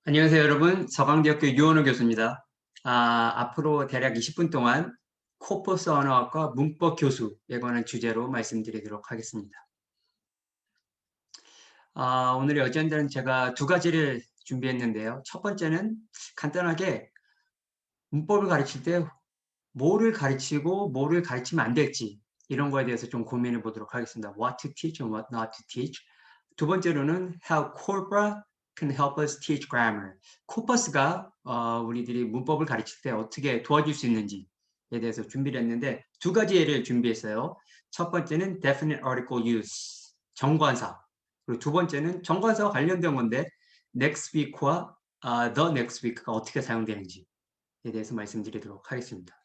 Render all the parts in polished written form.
안녕하세요, 여러분. 서강대학교 유원호 교수입니다. 앞으로 대략 20분 동안 코퍼스 언어학과 문법 교수에 관한 주제로 말씀드리도록 하겠습니다. 오늘의 어젠다는 제가 두 가지를 준비했는데요. 첫 번째는 간단하게 문법을 가르칠 때 뭐를 가르치고 뭐를 가르치면 안 될지 이런 거에 대해서 좀 고민해 보도록 하겠습니다. What to teach and what not to teach. 두 번째로는 How corpora can help us teach grammar. 코퍼스가 우리들이 문법을 가르칠 때 어떻게 도와줄 수 있는지에 대해서 준비를 했는데 두 가지 예를 준비했어요. 첫 번째는 definite article use, 정관사. 그리고 두 번째는 정관사와 관련된 건데 next week와 the next week가 어떻게 사용되는지에 대해서 말씀드리도록 하겠습니다.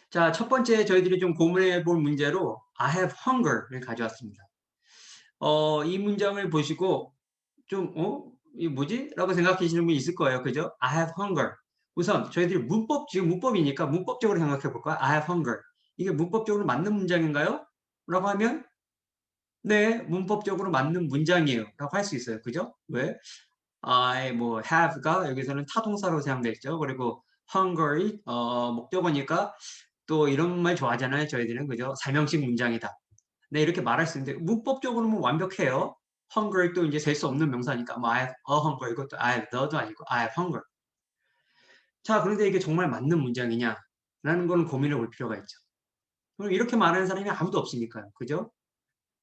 자, 첫 번째 저희들이 좀 고민해 볼 문제로 I have hunger를 가져왔습니다. 이 문장을 보시고 좀, 이게 뭐지? 라고 생각하시는 분이 있을 거예요. 그죠? I have hunger. 우선 저희들이 지금 문법이니까 문법적으로 생각해 볼까요? I have hunger. 이게 문법적으로 맞는 문장인가요? 라고 하면, 네, 문법적으로 맞는 문장이에요. 라고 할 수 있어요. 그죠? 왜? have가 여기서는 타동사로 사용됐죠. 그리고 hunger이, 목적어니까 또 이런 말 좋아하잖아요. 저희들은. 그죠? 삼형식 문장이다. 네, 이렇게 말할 수 있는데, 문법적으로는 완벽해요. hunger 또 이제 셀 수 없는 명사니까, 뭐, I have a hunger, 이것도 I have the도 아니고, I have hunger. 자, 그런데 이게 정말 맞는 문장이냐? 라는 거는 고민해 볼 필요가 있죠. 그럼 이렇게 말하는 사람이 아무도 없으니까요. 그죠?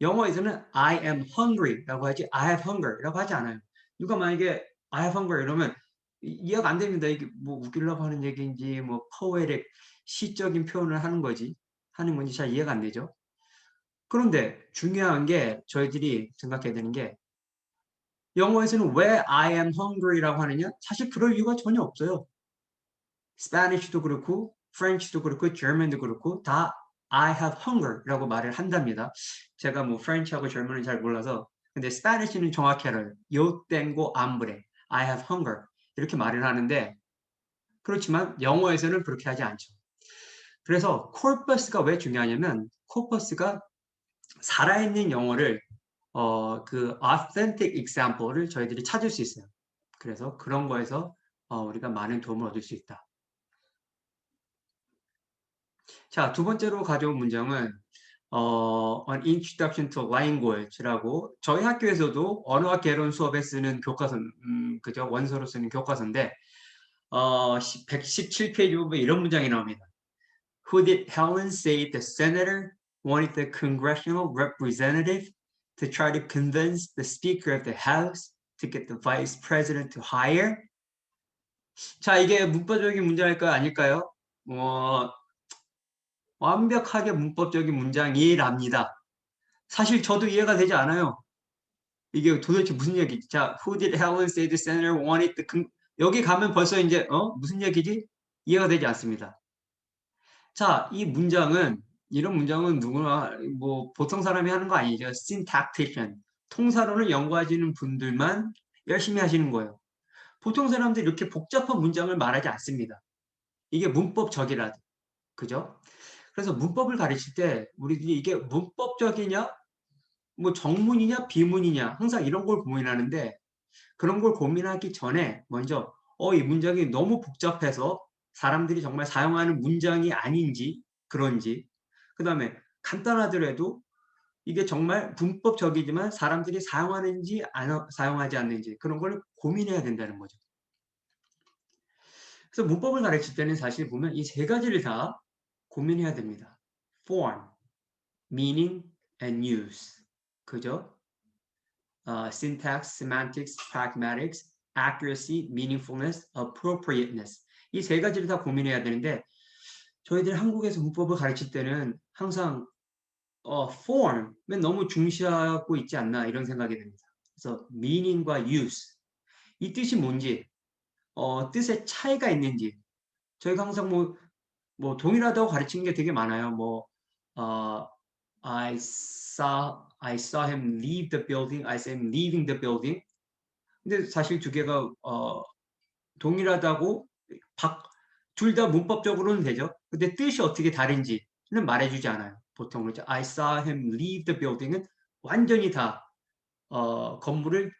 영어에서는 I am hungry 라고 하지, I have hunger 라고 하지 않아요. 누가 만약에 I have hunger 이러면 이해가 안 됩니다. 이게 뭐 웃기려고 하는 얘기인지, 뭐, poetic, 시적인 표현을 하는 건지 잘 이해가 안 되죠. 그런데 중요한 게 저희들이 생각해야 되는 게 영어에서는 왜 I am hungry라고 하느냐? 사실 그럴 이유가 전혀 없어요. 스페니쉬도 그렇고 프렌치도 그렇고 German도 그렇고 다 I have hunger라고 말을 한답니다. 제가 뭐 프렌치하고 German은 잘 몰라서 근데 스페니쉬는 정확히 알아요. Yo tengo hambre. I have hunger. 이렇게 말을 하는데 그렇지만 영어에서는 그렇게 하지 않죠. 그래서 corpus가 왜 중요하냐면 corpus가 살아있는 영어를 그 authentic example를 저희들이 찾을 수 있어요. 그래서 그런 거에서 우리가 많은 도움을 얻을 수 있다. 자, 두 번째로 가져온 문장은 An Introduction to Language라고 저희 학교에서도 언어학 개론 수업에 쓰는 교과서, 그죠? 원서로 쓰는 교과서인데 117페이지 부분에 이런 문장이 나옵니다. Who did Helen say the senator wanted the congressional representative to try to convince the Speaker of the House to get the Vice President to hire? 자, 이게 문법적인 문장일까요? 아닐까요? 완벽하게 문법적인 문장이랍니다. 사실 저도 이해가 되지 않아요. 이게 도대체 무슨 얘기지? 자, Who did Helen say the senator wanted the 여기 가면 벌써 이제 무슨 얘기지? 이해가 되지 않습니다. 자, 이런 문장은 누구나, 뭐, 보통 사람이 하는 거 아니죠. syntactician. 통사론을 연구하시는 분들만 열심히 하시는 거예요. 보통 사람들이 이렇게 복잡한 문장을 말하지 않습니다. 이게 문법적이라, 그죠? 그래서 문법을 가르칠 때 우리들이 이게 문법적이냐, 뭐 정문이냐, 비문이냐, 항상 이런 걸 고민하는데 그런 걸 고민하기 전에 먼저, 이 문장이 너무 복잡해서 사람들이 정말 사용하는 문장이 아닌지, 그런지, 그 다음에 간단하더라도 이게 정말 문법적이지만 사람들이 사용하는지 사용하지 않는지 그런 걸 고민해야 된다는 거죠. 그래서 문법을 가르칠 때는 사실 보면 이 세 가지를 다 고민해야 됩니다. form, meaning, and use. 그죠? syntax, semantics, pragmatics, accuracy, meaningfulness, appropriateness. 이 세 가지를 다 고민해야 되는데 저희들 한국에서 문법을 가르칠 때는 항상 form에 너무 중시하고 있지 않나 이런 생각이 듭니다. 그래서 meaning과 use 이 뜻이 뭔지 뜻의 차이가 있는지 저희가 항상 뭐 동일하다고 가르치는 게 되게 많아요. 어, I saw him leave the building. I saw him leaving the building. 근데 사실 두 개가 동일하다고 둘 다 문법적으로는 되죠. 근데 뜻이 어떻게 다른지는 말해주지 않아요. 보통 그렇죠. I saw him leave the building은 완전히 다 건물을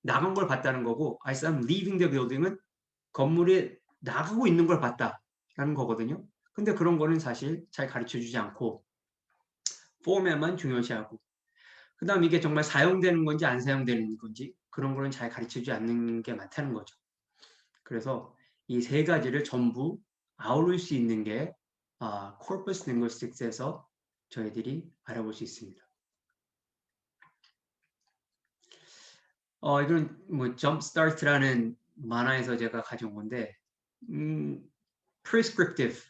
나간 걸 봤다는 거고 I saw him leaving the building은 건물에 나가고 있는 걸 봤다라는 거거든요. 근데 그런 거는 사실 잘 가르쳐 주지 않고 포맷만 중요시하고 그다음 이게 정말 사용되는 건지 안 사용되는 건지 그런 거는 잘 가르쳐 주지 않는 게 많다는 거죠. 그래서 이 세 가지를 전부 아우를 수 있는 게 corpus linguistics에서 저희들이 알아볼 수 있습니다. 이건 뭐 Jumpstart라는 만화에서 제가 가져온 건데 prescriptive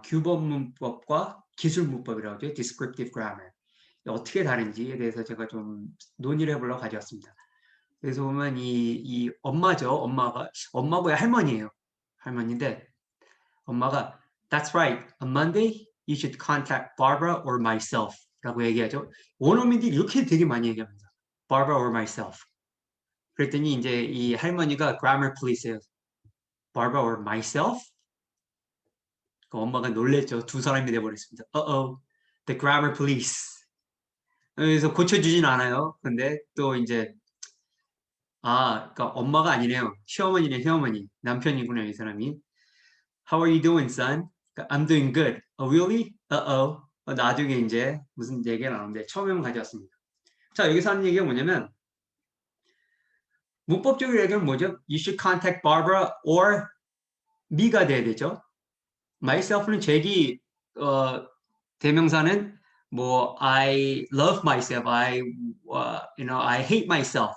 규범 문법과 기술 문법이라고 하죠. descriptive grammar. 어떻게 다른지에 대해서 제가 좀 논의를 해보려고 가져왔습니다. 그래서 보면 이 엄마죠. 엄마고요. 할머니예요. 할머니인데 엄마가 That's right. On Monday you should contact Barbara or myself 라고 얘기하죠. 원어민들이 이렇게 되게 많이 얘기합니다. Barbara or myself. 그랬더니 이제 이 할머니가 grammar police예요. Barbara or myself? 그 엄마가 놀랬죠. 두 사람이 돼버렸습니다. Uh-oh, the grammar police. 그래서 고쳐주진 않아요. 근데 또 이제 그러니까 엄마가 아니네요. 시어머니네, 시어머니. 남편이구나, 이 사람이. How are you doing, son? I'm doing good. Oh, really? Uh-oh. 나중에 이제 무슨 얘기가 나오는데 처음에 가져왔습니다. 자, 여기서 하는 얘기가 뭐냐면 문법적으로 얘기하면 뭐죠? You should contact Barbara or me가 돼야 되죠. myself는 제기 대명사는 뭐 I love myself, I hate myself.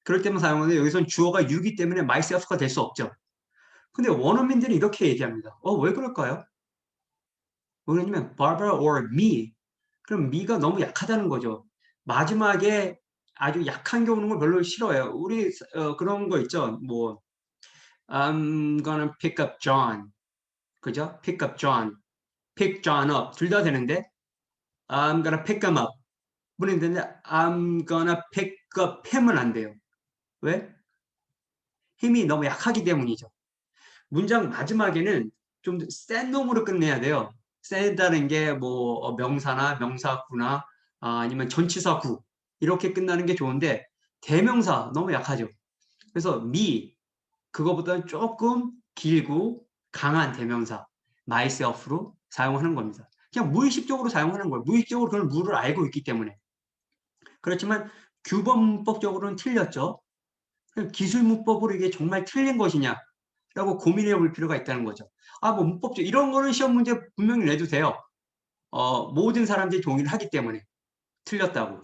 그럴 때만 사용하는데 여기서는 주어가 you기 때문에 myself가 될 수 없죠. 근데 원어민들이 이렇게 얘기합니다. 왜 그럴까요? 왜냐면 Barbara or me. 그럼 me가 너무 약하다는 거죠. 마지막에 아주 약한 게 오는 걸 별로 싫어해요. 우리 그런 거 있죠. 뭐 I'm gonna pick up John. 그죠? pick up John. pick John up. 둘 다 되는데 I'm gonna pick him up. 분이 되는데 I'm gonna pick up him은 안 돼요. 왜? 힘이 너무 약하기 때문이죠. 문장 마지막에는 좀 센 놈으로 끝내야 돼요. 세다는 게 뭐 명사나 명사구나 아니면 전치사구 이렇게 끝나는 게 좋은데 대명사 너무 약하죠. 그래서 me 그거보다는 조금 길고 강한 대명사 myself로 사용하는 겁니다. 그냥 무의식적으로 사용하는 거예요. 무의식적으로 그걸 무를 알고 있기 때문에. 그렇지만 규범문법적으로는 틀렸죠. 기술문법으로 이게 정말 틀린 것이냐 라고 고민해 볼 필요가 있다는 거죠. 뭐 문법적 이런 거는 시험 문제 분명히 내도 돼요. 모든 사람들이 동의를 하기 때문에 틀렸다고.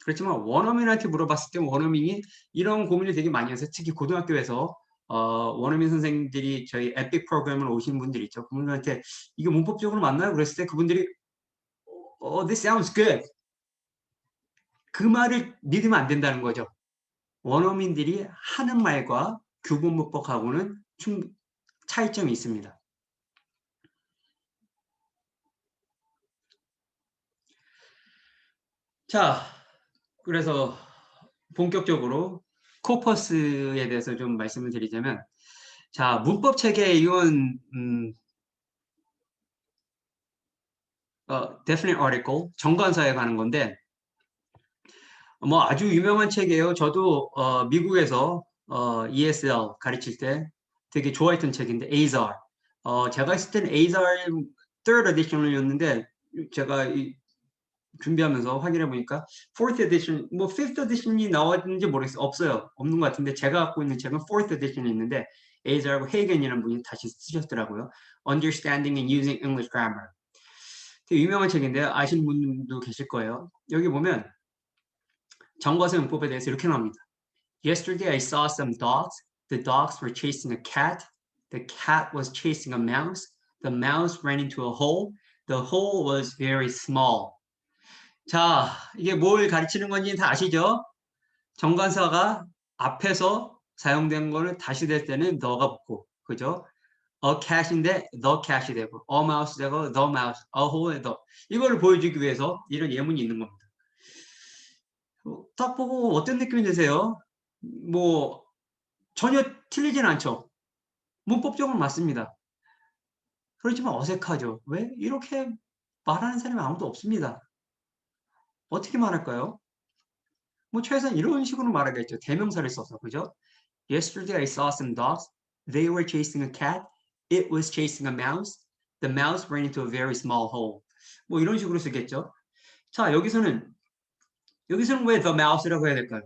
그렇지만 원어민한테 물어봤을 때 원어민이 이런 고민을 되게 많이 해서 특히 고등학교에서 원어민 선생님들이 저희 에픽 프로그램을 오신 분들이 있죠. 그분들한테 이게 문법적으로 맞나요? 그랬을 때 그분들이 this sounds good. 그 말을 믿으면 안 된다는 거죠. 원어민들이 하는 말과 교본문법하고는 차이점이 있습니다. 자, 그래서 본격적으로 코퍼스에 대해서 좀 말씀을 드리자면 자, 문법 체계 이건 definite article 정관사에 관한 건데 뭐 아주 유명한 책이에요. 저도 미국에서 ESL 가르칠 때 되게 좋아했던 책인데 AZAR. 제가 있을 때는 AZAR third edition이었는데 제가 준비하면서 확인해 보니까 fourth edition, 뭐 fifth edition이 나왔는지 모르겠어요. 없어요. 없는 것 같은데 제가 갖고 있는 책은 fourth edition이 있는데 AZAR하고 헤이겐이라는 분이 다시 쓰셨더라고요. Understanding and Using English Grammar. 되게 유명한 책인데 아시는 분도 계실 거예요. 여기 보면 정과사 문법에 대해서 이렇게 나옵니다. Yesterday I saw some dogs. The dogs were chasing a cat. The cat was chasing a mouse. The mouse ran into a hole. The hole was very small. 자, 이게 뭘 가르치는 건지 다 아시죠? 정관사가 앞에서 사용된 거를 다시 될 때는 the가 붙고, 그죠? a cat인데 the cat이 되고, a mouse 되고 the mouse, a hole the. 이거를 보여주기 위해서 이런 예문이 있는 겁니다. 딱 보고 어떤 느낌이 드세요? 뭐 전혀 틀리진 않죠. 문법적으로 맞습니다. 그렇지만 어색하죠. 왜? 이렇게 말하는 사람이 아무도 없습니다. 어떻게 말할까요? 뭐 최소한 이런 식으로 말하겠죠. 대명사를 써서 그죠? Yesterday I saw some dogs. They were chasing a cat. It was chasing a mouse. The mouse ran into a very small hole. 뭐 이런 식으로 쓰겠죠. 자, 여기서는 왜 the mouse라고 해야 될까요?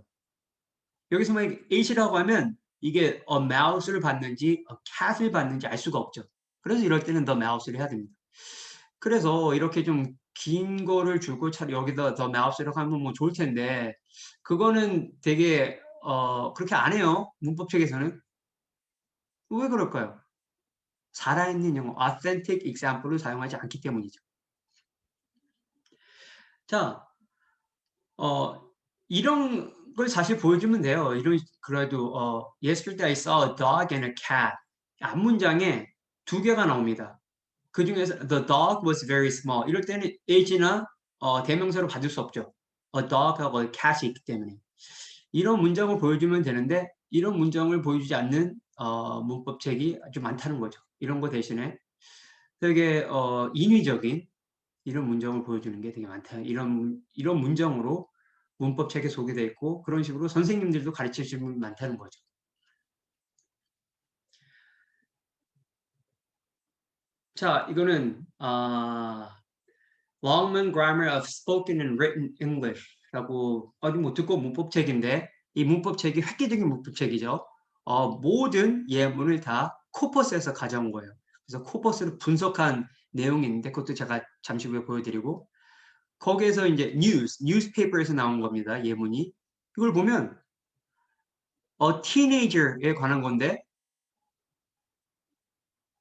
여기서 만약 it이라고 하면 이게 a mouse를 받는지 a cat을 받는지 알 수가 없죠. 그래서 이럴 때는 the mouse를 해야 됩니다. 그래서 이렇게 좀 긴 거를 주고 차라리 여기다 the mouse라고 하면 뭐 좋을 텐데 그거는 되게 그렇게 안 해요. 문법책에서는. 왜 그럴까요? 살아있는 영어, authentic example을 사용하지 않기 때문이죠. 자, 이런 걸 사실 보여주면 돼요. 그래도, yesterday I saw a dog and a cat. 앞 문장에 두 개가 나옵니다. 그 중에서 the dog was very small. 이럴 때는 is나 대명사로 받을 수 없죠. a dog하고 a cat이 있기 때문에. 이런 문장을 보여주면 되는데 이런 문장을 보여주지 않는 문법책이 아주 많다는 거죠. 이런 거 대신에 되게 인위적인 이런 문장을 보여주는 게 되게 많다. 이런 문장으로 문법책에 소개되어 있고 그런 식으로 선생님들도 가르치시는 분이 많다는 거죠. 자, 이거는 Longman Grammar of Spoken and Written English라고 어디 뭐 듣고 문법책인데 이 문법책이 획기적인 문법책이죠. 모든 예문을 다 코퍼스에서 가져온 거예요. 그래서 코퍼스를 분석한 내용이 있는데 그것도 제가 잠시 후에 보여드리고 거기에서 이제 newspaper에서 나온 겁니다. 예문이. 이걸 보면 teenager에 관한 건데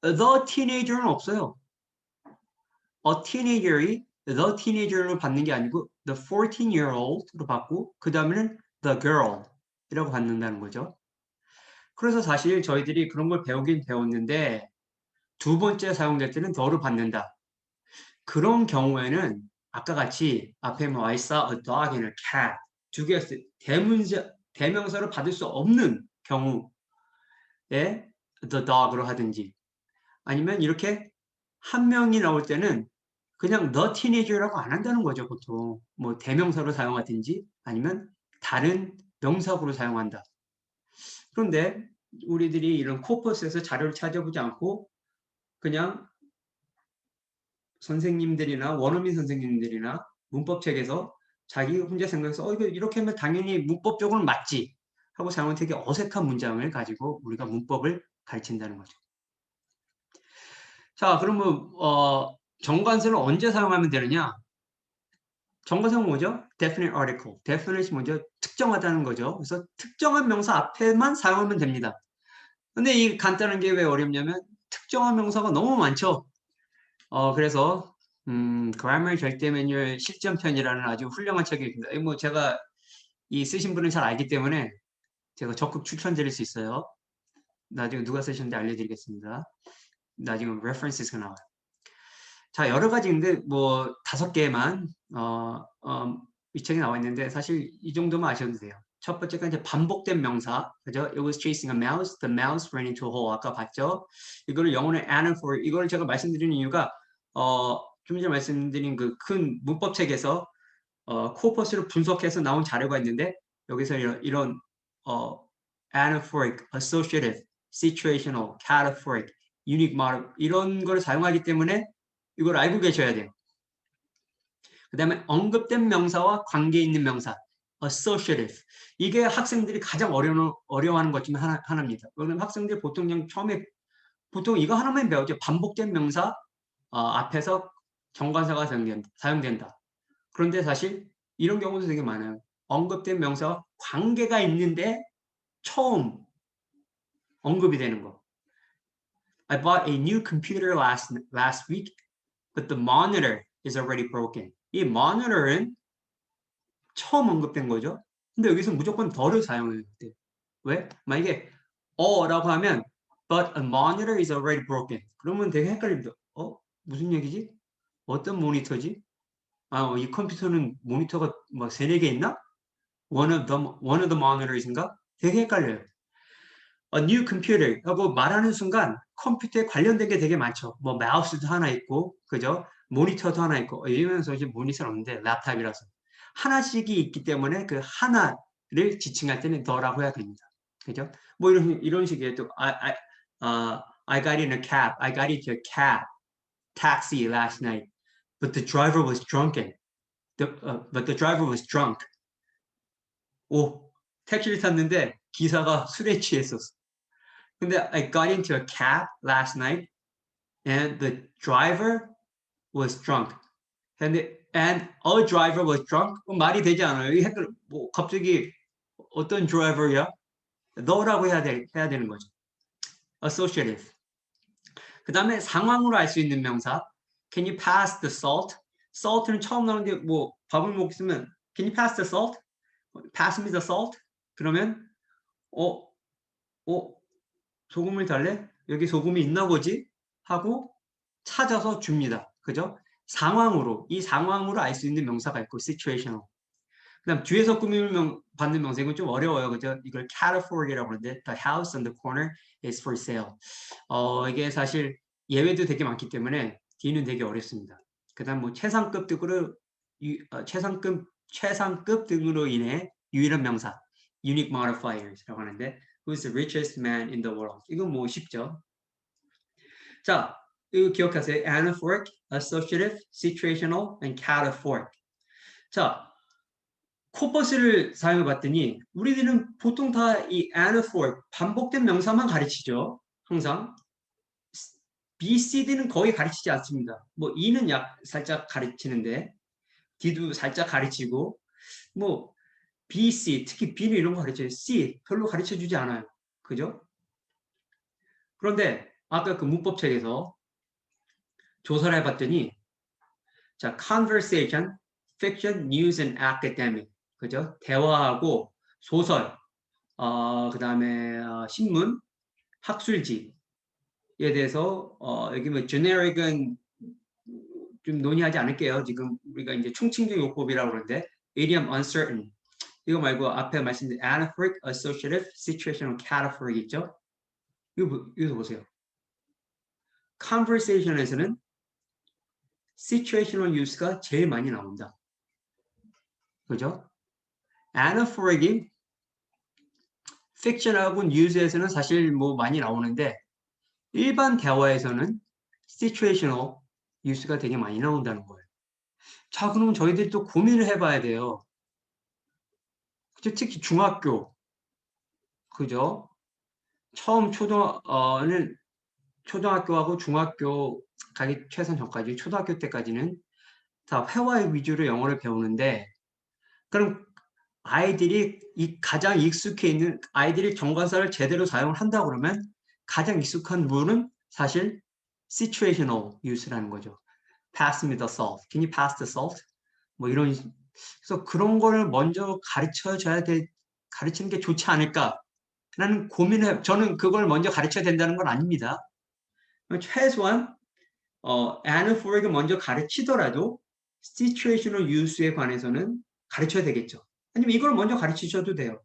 the teenager는 없어요. teenager이 the teenager로 받는 게 아니고 the 14-year-old로 받고 그 다음에는 the girl이라고 받는다는 거죠. 그래서 사실 저희들이 그런 걸 배우긴 배웠는데 두 번째 사용될 때는 the를 받는다. 그런 경우에는 아까 같이 앞에 뭐 I saw a dog and a cat 두 개가 대명사로 받을 수 없는 경우에 the dog으로 하든지 아니면 이렇게 한 명이 나올 때는 그냥 the teenager라고 안 한다는 거죠, 보통. 뭐 대명사로 사용하든지 아니면 다른 명사구로 사용한다. 그런데 우리들이 이런 코퍼스에서 자료를 찾아보지 않고 그냥 선생님들이나 원어민 선생님들이나 문법책에서 자기 혼자 생각해서 이거 이렇게 하면 당연히 문법적으로는 맞지 하고 사용한 되게 어색한 문장을 가지고 우리가 문법을 가르친다는 거죠. 자, 그러면 정관사를 언제 사용하면 되느냐? 정관사는 뭐죠? definite article. definite이 뭐죠? 특정하다는 거죠. 그래서 특정한 명사 앞에만 사용하면 됩니다. 근데 이 간단한 게 왜 어렵냐면 특정한 명사가 너무 많죠. 그래서 그라머 절대 매뉴얼 실전편이라는 아주 훌륭한 책이 있습니다. 뭐 제가 이 쓰신 분은 잘 알기 때문에 제가 적극 추천드릴 수 있어요. 나중에 누가 쓰셨는지 알려드리겠습니다. 나중에 references가 나와요. 자, 여러 가지인데 뭐 5개만 이 책에 나와 있는데 사실 이 정도만 아셔도 돼요. 첫 번째가 이제 반복된 명사, 그죠? It was chasing a mouse. The mouse ran into a hole. 아까 봤죠? 이거를 영어로 anaphor. 이걸 제가 말씀드리는 이유가 좀 전에 말씀드린 그 큰 문법책에서 코퍼스를 분석해서 나온 자료가 있는데 여기서 이런 anaphoric, associative, situational, cataphoric, unique model 이런 걸 사용하기 때문에 이걸 알고 계셔야 돼요. 그 다음에 언급된 명사와 관계 있는 명사, associative. 이게 학생들이 가장 어려워하는 것 중에 하나입니다. 왜냐면 학생들이 보통 그냥 처음에 보통 이거 하나만 배우죠. 반복된 명사 앞에서 정관사가 사용된다. 그런데 사실 이런 경우도 되게 많아요. 언급된 명사와 관계가 있는데 처음 언급이 되는 거. I bought a new computer last week, but the monitor is already broken. 이 monitor은 처음 언급된 거죠. 근데 여기서 무조건 더를 사용해요. 왜? 만약에 라고 하면 but a monitor is already broken. 그러면 되게 헷갈립니다. 무슨 얘기지? 어떤 모니터지? 이 컴퓨터는 모니터가 막 3-4개 있나? one of the monitors인가? 되게 헷갈려요. A new computer 하고 말하는 순간 컴퓨터에 관련된 게 되게 많죠. 뭐 마우스도 하나 있고, 그죠? 모니터도 하나 있고, 이러면서 이제 모니터는 없는데 랩탑이라서. 하나씩이 있기 때문에 그 하나를 지칭할 때는 the라고 해야 됩니다. 그죠? 뭐 이런 식의 또 I got in a cab. I got into a cab taxi last night, but the driver was drunken. But the driver was drunk. 오, 택시를 탔는데 기사가 술에 취했었어. 근데 I got into a cab last night and the driver was drunk. and a driver was drunk? 말이 되지 않아요. 이 뭐 갑자기 어떤 driver야? 너라고 해야 되는 거죠. associative. 그 다음에 상황으로 알 수 있는 명사. Can you pass the salt? salt는 처음 나오는데 뭐 밥을 먹으면 Can you pass the salt? Pass me the salt? 그러면 소금을 달래? 여기 소금이 있나 보지? 하고 찾아서 줍니다. 그죠? 상황으로, 이 상황으로 알 수 있는 명사가 있고 situational. 그다음 뒤에서 꾸밈을 받는 명사 이건 좀 어려워요. 그죠? 이걸 categoric이라고 하는데 the house on the corner is for sale. 이게 사실 예외도 되게 많기 때문에 뒤는 되게 어렵습니다. 그다음 뭐 최상급 등으로 인해 유일한 명사 unique modifiers라고 하는데 who's the richest man in the world. 이건 뭐 쉽죠. 자, 이거 기억하세요. anaphoric, associative, situational, and cataphoric. 자, 코퍼스를 사용해 봤더니 우리들은 보통 다 이 anaphoric, 반복된 명사만 가르치죠. 항상. B, C, D는 거의 가르치지 않습니다. 뭐 E는 살짝 가르치는데 D도 살짝 가르치고 뭐 B, C, 특히 B는 이런 거 가르쳐요. C 별로 가르쳐주지 않아요. 그죠? 그런데 아까 그 문법책에서 조사를 해봤더니 자, conversation, fiction, news, and academic. 그죠? 대화하고 소설, 그 다음에 신문, 학술지에 대해서 여기 뭐 generic은 좀 논의하지 않을게요. 지금 우리가 이제 총칭적 요법이라고 그러는데 idiom uncertain 이거 말고 앞에 말씀드린 anaphoric, associative, situational, cataphoric 있죠? 이거 보세요. conversation에서는 situational use가 제일 많이 나온다. 그죠? anaphoric이 fiction하고 news에서는 사실 뭐 많이 나오는데 일반 대화에서는 situational use가 되게 많이 나온다는 거예요. 자, 그럼 저희들이 또 고민을 해봐야 돼요. 그죠? 특히 중학교, 그죠? 처음 초등학교하고 중학교 가기 최선 전까지 초등학교 때까지는 다 회화 위주로 영어를 배우는데 그럼 아이들이 가장 익숙해 있는 아이들이 정관사를 제대로 사용을 한다 그러면 가장 익숙한 룰은 사실 situational use라는 거죠. Pass me the salt. Can you pass the salt? 뭐 이런 그래서 그런 거를 먼저 가르치는 게 좋지 않을까라는 고민을 저는 그걸 먼저 가르쳐야 된다는 건 아닙니다. 최소한 anaphoric을 먼저 가르치더라도 situational use에 관해서는 가르쳐야 되겠죠. 아니면 이걸 먼저 가르치셔도 돼요.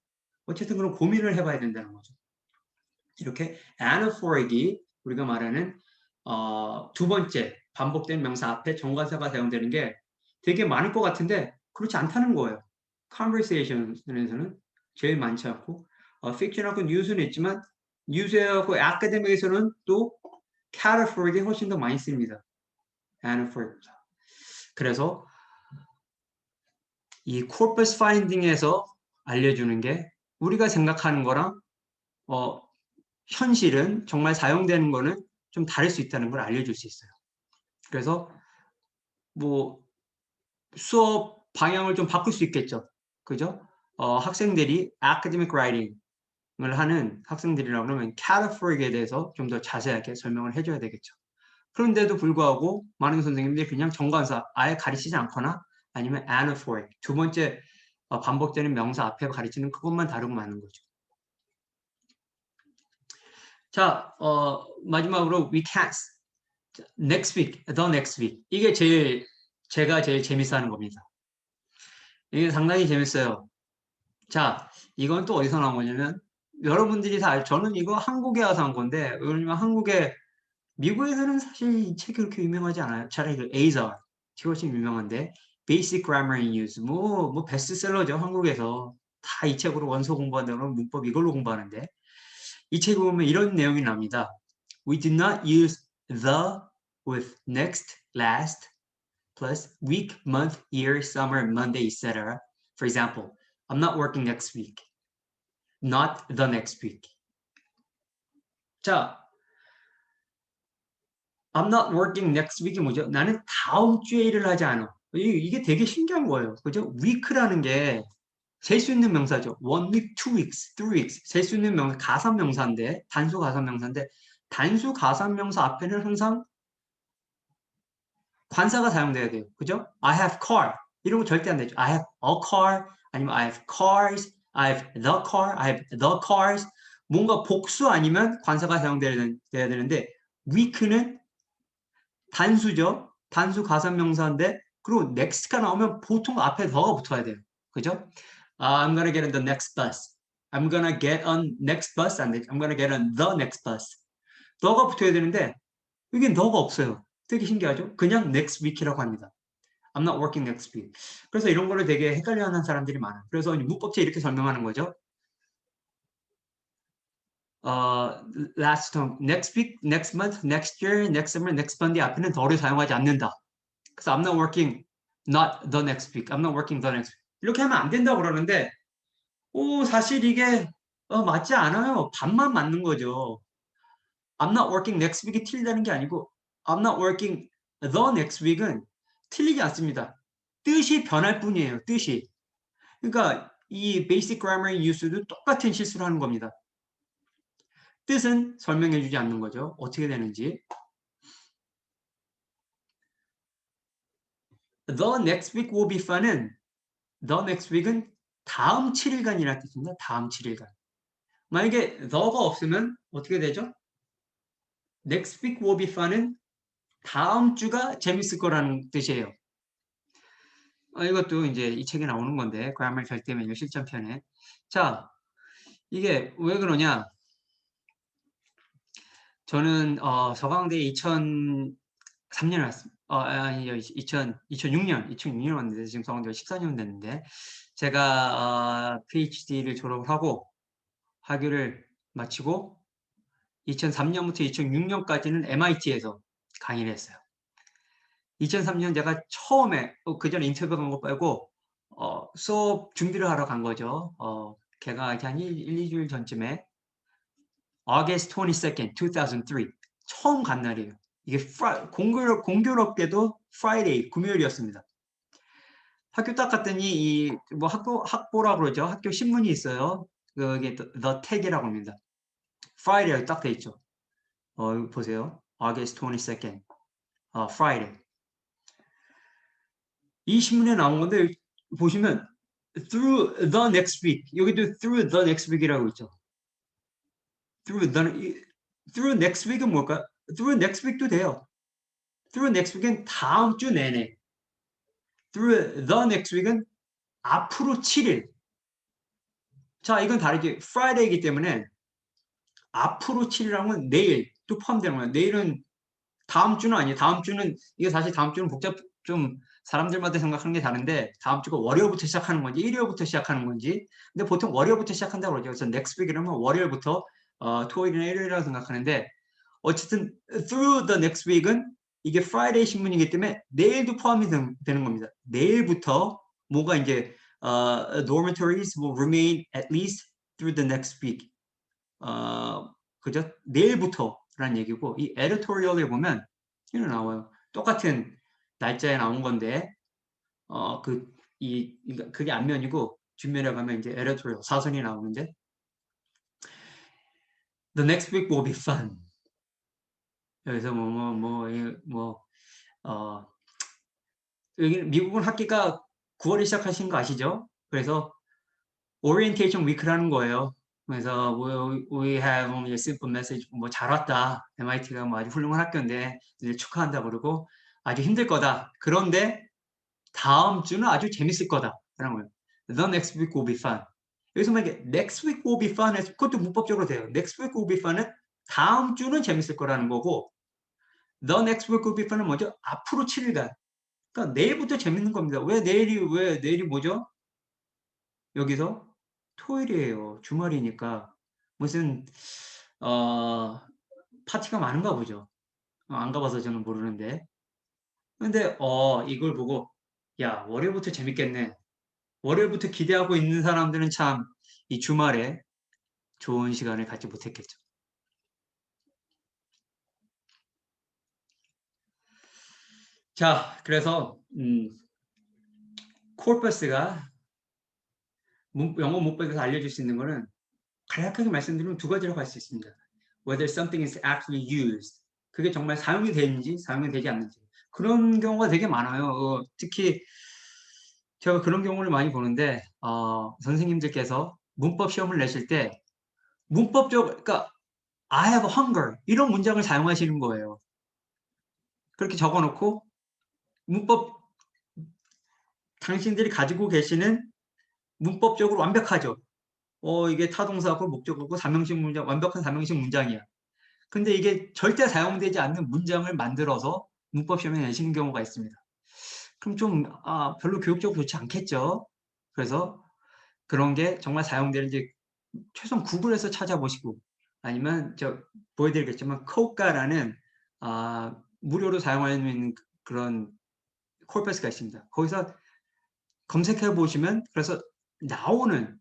어쨌든 그런 고민을 해봐야 된다는 거죠. 이렇게 anaphoric이 우리가 말하는 두 번째 반복된 명사 앞에 정관사가 사용되는 게 되게 많을 것 같은데 그렇지 않다는 거예요. conversation에서는 제일 많지 않고 fiction하고 news는 있지만 news하고 academic에서는 또 cataphoric이 훨씬 더 많이 씁니다. anaphoric. 그래서 이 corpus finding에서 알려주는 게 우리가 생각하는 거랑 현실은 정말 사용되는 거는 좀 다를 수 있다는 걸 알려줄 수 있어요. 그래서 뭐 수업 방향을 좀 바꿀 수 있겠죠. 그죠? 학생들이 academic writing을 하는 학생들이라고 그러면 cataphoric에 대해서 좀 더 자세하게 설명을 해줘야 되겠죠. 그런데도 불구하고 많은 선생님들이 그냥 정관사 아예 가르치지 않거나 아니면 anaphoric 두 번째 반복되는 명사 앞에 가르치는 그것만 다루고 마는 거죠. 자, 마지막으로 we can't next week, the next week 이게 제가 제일 재밌어하는 겁니다. 이게 상당히 재밌어요. 자, 이건 또 어디서 나온 거냐면 여러분들이 다 저는 이거 한국에 와서 한 건데 왜냐면 미국에서는 사실 이 책이 그렇게 유명하지 않아요. 차라리 그 에이저, 이것이 유명한데 Basic Grammar in Use. 뭐 베스트셀러죠. 한국에서. 다 이 책으로 원서 공부한다면 문법 이걸로 공부하는데 이 책에 보면 이런 내용이 납니다. We do not use the with next, last, plus week, month, year, summer, Monday, etc. For example, I'm not working next week. Not the next week. 자, I'm not working next week이 뭐죠? 나는 다음 주에 일을 하지 않아. 이게 되게 신기한 거예요. 그죠? week라는 게 셀 수 있는 명사죠. one week, two weeks, three weeks. 셀 수 있는 명사, 가산명사인데, 단수 가산명사인데, 단수 가산명사 앞에는 항상 관사가 사용돼야 돼요. 그죠? I have car. 이런 거 절대 안 되죠. I have a car. 아니면 I have cars. I have the car. I have the cars. 뭔가 복수 아니면 관사가 사용돼야 되는데, week는 단수죠. 단수 가산명사인데, 그리고 next가 나오면 보통 앞에 the가 붙어야 돼요. 그죠? I'm gonna get on the next bus. I'm gonna get on next bus. 안 돼. I'm gonna get on the next bus. the가 붙어야 되는데 이게 the가 없어요. 되게 신기하죠? 그냥 next week이라고 합니다. I'm not working next week. 그래서 이런 거를 되게 헷갈려하는 사람들이 많아요. 그래서 문법체 이렇게 설명하는 거죠. Last term, next week, next month, next year, next summer, next Monday 앞에는 the를 사용하지 않는다. 그래서 I'm not working, not the next week. I'm not working the next week. 이렇게 하면 안 된다고 그러는데 사실 이게 맞지 않아요. 반만 맞는 거죠. I'm not working next week이 틀리다는 게 아니고 I'm not working the next week은 틀리지 않습니다. 뜻이 변할 뿐이에요. 뜻이. 그러니까 이 basic grammar use도 똑같은 실수를 하는 겁니다. 뜻은 설명해 주지 않는 거죠. 어떻게 되는지. The next week will be fun은 the next week은 다음 7일간이라는 뜻입니다. 다음 7일간. 만약에 the가 없으면 어떻게 되죠? Next week will be fun은 다음 주가 재밌을 거라는 뜻이에요. 이것도 이제 이 책에 나오는 건데 그야말로 절대 메뉴 실전편에. 자, 이게 왜 그러냐? 저는 서강대 2003년에 왔습니다. 아니 2006년 왔는데 지금 서강대가 14년 됐는데 제가 PhD를 졸업하고 학위를 마치고 2003년부터 2006년까지는 MIT에서 강의를 했어요. 2003년 제가 처음에 그 전에 인터뷰 간 거 빼고 수업 준비를 하러 간 거죠. 걔가 한 2주일 전쯤에 August 22nd, 2003 처음 간 날이에요. 이게 공교롭게도 Friday, 금요일이었습니다. 학교 딱 갔더니 뭐 학보라고 그러죠. 학교 신문이 있어요. 그게 The Tech이라고 합니다. Friday라고 딱 돼 있죠. 이거 보세요. August 22nd, Friday. 이 신문에 나온 건데 보시면 through the next week 여기도 through the next week이라고 있죠. through next week은 뭘까? through next week도 돼요. through next week은 다음 주 내내. through the next week은 앞으로 7일. 자, 이건 다르게 Friday이기 때문에 앞으로 7일이라면 내일도 포함되는 거예요. 내일은 다음 주는 아니에요. 다음 주는 이게 사실 다음 주는 좀 사람들마다 생각하는 게 다른데 다음 주가 월요일부터 시작하는 건지 일요일부터 시작하는 건지 근데 보통 월요일부터 시작한다고 그러죠. 그래서 next week이라면 월요일부터 토요일이나 일요일이라고 생각하는데 어쨌든 through the next week은 이게 Friday 신문이기 때문에 내일도 포함이 되는 겁니다. 내일부터 뭐가 이제 dormitories will remain at least through the next week. 그죠? 내일부터라는 얘기고 이 editorial에 보면 이거 나와요. 똑같은 날짜에 나온 건데 그게 앞면이고 뒷면에 가면 이제 editorial 사선이 나오는데 The next week will be fun. 여기서 여기 미국은 학기가 9월에 시작하신 거 아시죠? 그래서 orientation week라는 거예요. 그래서 we have only a simple message. 뭐 잘 왔다. MIT가 뭐 아주 훌륭한 학교인데 축하한다 그러고 아주 힘들 거다. 그런데 다음 주는 아주 재밌을 거다. 라는 거예요. The next week will be fun. 여기서 만약에 next week will be fun 해서 그것도 문법적으로 돼요. next week will be fun은 다음 주는 재밌을 거라는 거고 the next week will be fun은 뭐죠? 앞으로 7일간. 그러니까 내일부터 재밌는 겁니다. 왜 내일이 뭐죠? 여기서 토요일이에요. 주말이니까 무슨 어 파티가 많은가 보죠. 안 가봐서 저는 모르는데. 근데 이걸 보고 야 월요일부터 재밌겠네. 월요일부터 기대하고 있는 사람들은 참 이 주말에 좋은 시간을 갖지 못했겠죠. 자, 그래서 코퍼스가 영어 문법에서 알려줄 수 있는 거는 간략하게 말씀드리면 두 가지라고 할 수 있습니다. Whether something is actually used. 그게 정말 사용이 되는지 사용이 되지 않는지. 그런 경우가 되게 많아요. 특히 제가 그런 경우를 많이 보는데 선생님들께서 문법 시험을 내실 때 그러니까 I have hunger 이런 문장을 사용하시는 거예요. 그렇게 적어놓고 문법 당신들이 가지고 계시는 문법적으로 완벽하죠. 이게 타동사고 목적어고 삼형식 문장, 완벽한 삼형식 문장이야. 근데 이게 절대 사용되지 않는 문장을 만들어서 문법 시험에 내시는 경우가 있습니다. 그럼 좀 별로 교육적으로 좋지 않겠죠. 그래서 그런 게 정말 사용되는지 최소한 구글에서 찾아보시고 아니면 저 보여드리겠지만 코카라는 무료로 사용할 수 있는 그런 콜패스가 있습니다. 거기서 검색해 보시면 그래서 나오는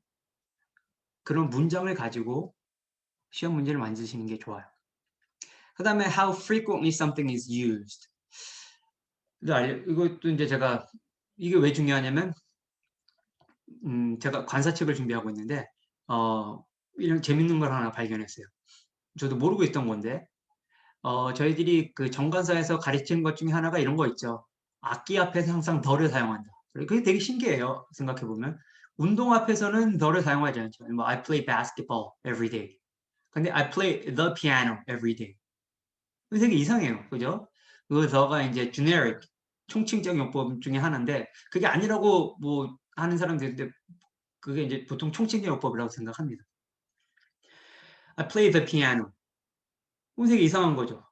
그런 문장을 가지고 시험 문제를 만드시는 게 좋아요. 그 다음에 how frequently something is used. 이것도 이제 제가 이게 왜 중요하냐면 제가 관사책을 준비하고 있는데 이런 재밌는 걸 하나 발견했어요. 저도 모르고 있던 건데 저희들이 그 정관사에서 가르치는 것 중에 하나가 이런 거 있죠. 악기 앞에서 항상 덜을 사용한다. 그게 되게 신기해요. 생각해 보면 운동 앞에서는 덜을 사용하지 않죠. 뭐 I play basketball every day. 근데 I play the piano every day. 그게 되게 이상해요. 그죠? 그 더가 이제 generic 총칭적 용법 중에 하나인데 그게 아니라고 뭐 하는 사람들인데 그게 이제 보통 총칭적 용법이라고 생각합니다. I play the piano. 그게 되게 이상한 거죠.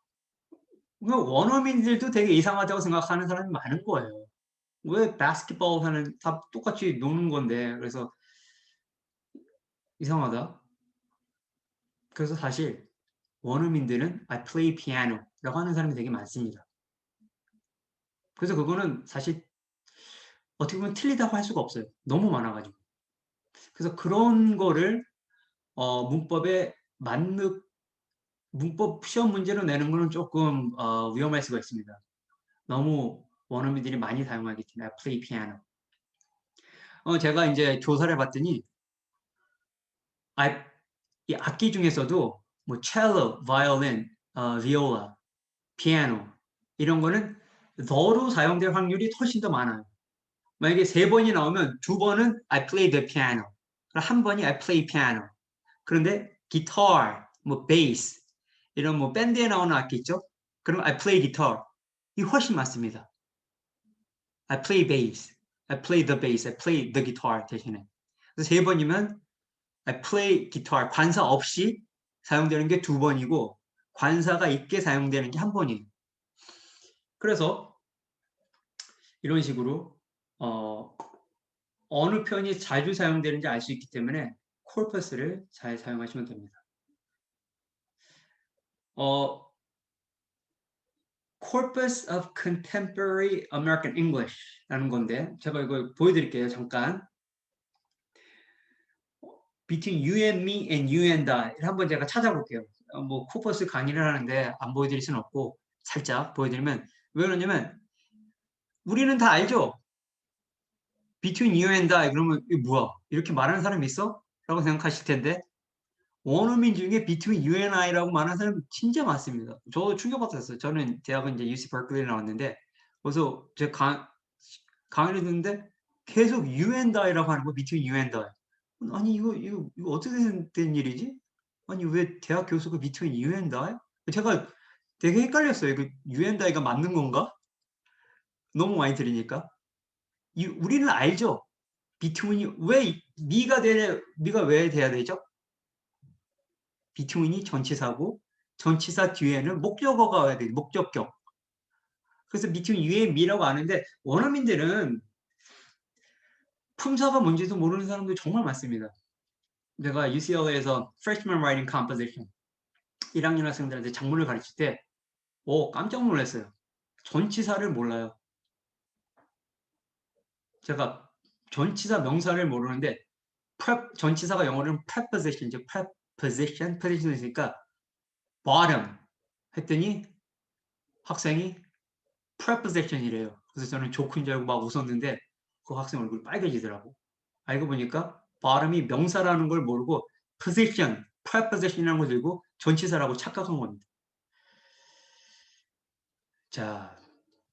원어민들도 되게 이상하다고 생각하는 사람이 많은 거예요. 왜 바스켓볼 하는 다 똑같이 노는 건데 그래서 이상하다. 그래서 사실 원어민들은 I play piano라고 하는 사람이 되게 많습니다. 그래서 그거는 사실 어떻게 보면 틀리다고 할 수가 없어요. 너무 많아가지고. 그래서 그런 거를 문법에 맞는 문법 시험 문제로 내는 거는 조금 위험할 수가 있습니다. 너무 원어민들이 많이 사용하기 때문에 play piano. 제가 이제 조사를 해봤더니 이 악기 중에서도 뭐 cello, violin, viola, piano 이런 거는 더로 사용될 확률이 훨씬 더 많아요. 만약에 세 번이 나오면 두 번은 I play the piano, 한 번이 I play piano. 그런데 guitar, 뭐 bass 이런 뭐 밴드에 나오는 악기 있죠? 그럼 I play guitar 이 훨씬 많습니다. I play bass, I play the bass, I play the guitar 대신에. 그래서 세 번이면 I play guitar 관사 없이 사용되는 게 두 번이고 관사가 있게 사용되는 게 한 번이에요. 그래서 이런 식으로 어느 편이 자주 사용되는지 알 수 있기 때문에 corpus를 잘 사용하시면 됩니다. Corpus of Contemporary American English라는 건데 제가 이거 보여드릴게요. 잠깐. Between you and me and you and I 한번 제가 찾아볼게요. 뭐 코퍼스 강의를 하는데 안 보여드릴 수는 없고 살짝 보여드리면 왜 그러냐면 우리는 다 알죠? Between you and I 그러면 이게 뭐야? 이렇게 말하는 사람이 있어? 라고 생각하실 텐데 원어민 중에 Between you and I라고 말하는 사람이 진짜 많습니다. 저 충격받았어요. 저는 대학은 이제 UC 버클리에 나왔는데 그래서 제가 강의를 듣는데 계속 you and I라고 하는 거 Between you and I. 아니 이거 어떻게 된 일이지? 아니 왜 대학 교수가 Between you and I? 제가 되게 헷갈렸어요. 그 you and I가 맞는 건가? 너무 많이 들으니까. 우리는 알죠. between이 왜 미가 왜 돼야 되죠? between이 전치사고 전치사 뒤에는 목적어가 와야 돼. 목적격. 그래서 between you and me라고 아는데 원어민들은 품사가 뭔지도 모르는 사람들이 정말 많습니다. 내가 UCLA에서 freshman writing composition 1학년 학생들한테 작문을 가르칠 때 깜짝 놀랐어요. 전치사를 몰라요. 제가 전치사 명사를 모르는데 전치사가 영어로는 preposition, 즉 position이니까 bottom 했더니 학생이 preposition이래요. 그래서 저는 조크인 줄 알고 막 웃었는데 그 학생 얼굴이 빨개지더라고. 알고 보니까 bottom이 명사라는 걸 모르고 position, preposition이라는 걸 들고 전치사라고 착각한 겁니다. 자,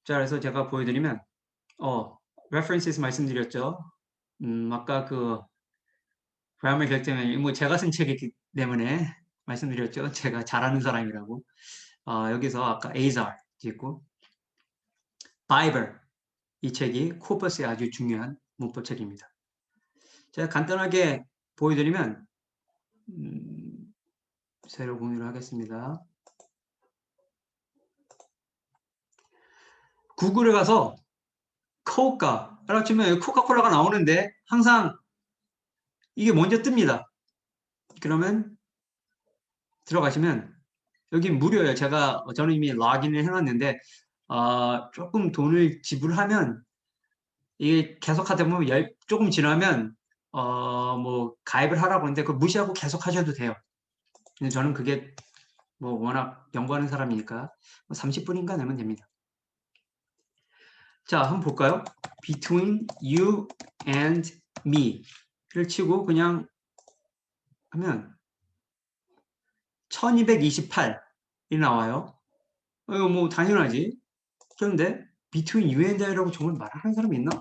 그래서 제가 보여드리면 references 말씀드렸죠. 아까 그 grammar 결정은 뭐 제가 쓴 책이기 때문에 말씀드렸죠. 제가 잘하는 사람이라고. 여기서 아까 Azar 있고 Bible 이 책이 코퍼스의 아주 중요한 문법책입니다. 제가 간단하게 보여드리면 새로 공유를 하겠습니다. 구글에 가서 코카라고 치면 코카콜라가 나오는데 항상 이게 먼저 뜹니다. 그러면 들어가시면 여기 무료예요. 저는 이미 로그인을 해놨는데 조금 돈을 지불하면 이게 계속 하다 보면 조금 지나면 뭐 가입을 하라고 하는데 그걸 무시하고 계속 하셔도 돼요. 근데 저는 그게 뭐 워낙 연구하는 사람이니까 30분인가 내면 됩니다. 자, 한번 볼까요? Between you and me를 치고 그냥 하면 1228이 나와요. 이거 뭐 당연하지. 그런데 between you and I라고 정말 말하는 사람이 있나?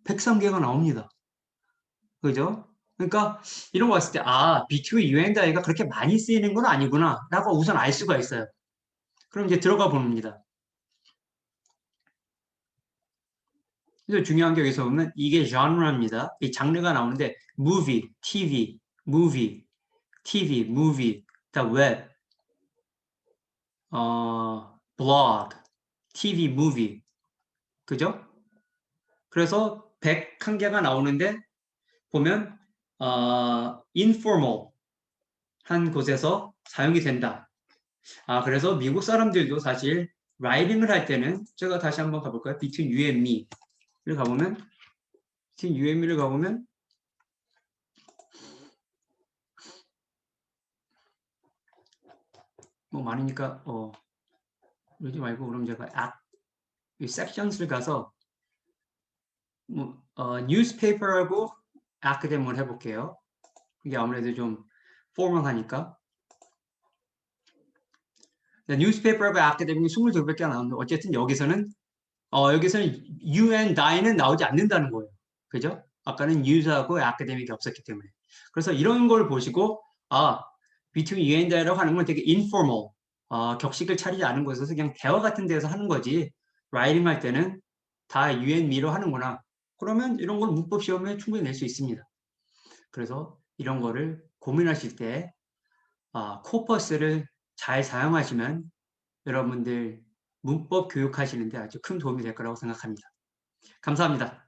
103개가 나옵니다. 그죠? 그러니까 이런 거 봤을 때 between you and I가 그렇게 많이 쓰이는 건 아니구나 라고 우선 알 수가 있어요. 그럼 이제 들어가 봅니다. 그래서 중요한 게 여기서 보면 이게 genre입니다. 이 장르가 나오는데 movie, TV, movie, TV, movie, 다 웹, blog, TV, movie, 그죠? 그래서 101개가 나오는데 보면 informal 한 곳에서 사용이 된다. 그래서 미국 사람들도 사실 라이팅을 할 때는 제가 다시 한번 가볼까요? Between you and me를 가보면 Between you and me를 가보면 뭐 많으니까 그러지 말고 그럼 제가 이 섹션스를 가서 뭐, newspaper하고 academic을 해볼게요. 이게 아무래도 좀 포멀하니까. newspaper하고 academic이 22개가 나오는데 어쨌든 여기서는 you and I는 나오지 않는다는 거예요. 그죠? 아까는 news하고 academic이 없었기 때문에. 그래서 이런 걸 보시고 between you and I라고 하는 건 되게 informal, 격식을 차리지 않은 곳에서 그냥 대화 같은 데서 하는 거지. writing 할 때는 다 you and me로 하는구나. 그러면 이런 걸 문법 시험에 충분히 낼 수 있습니다. 그래서 이런 거를 고민하실 때 코퍼스를 잘 사용하시면 여러분들 문법 교육하시는데 아주 큰 도움이 될 거라고 생각합니다. 감사합니다.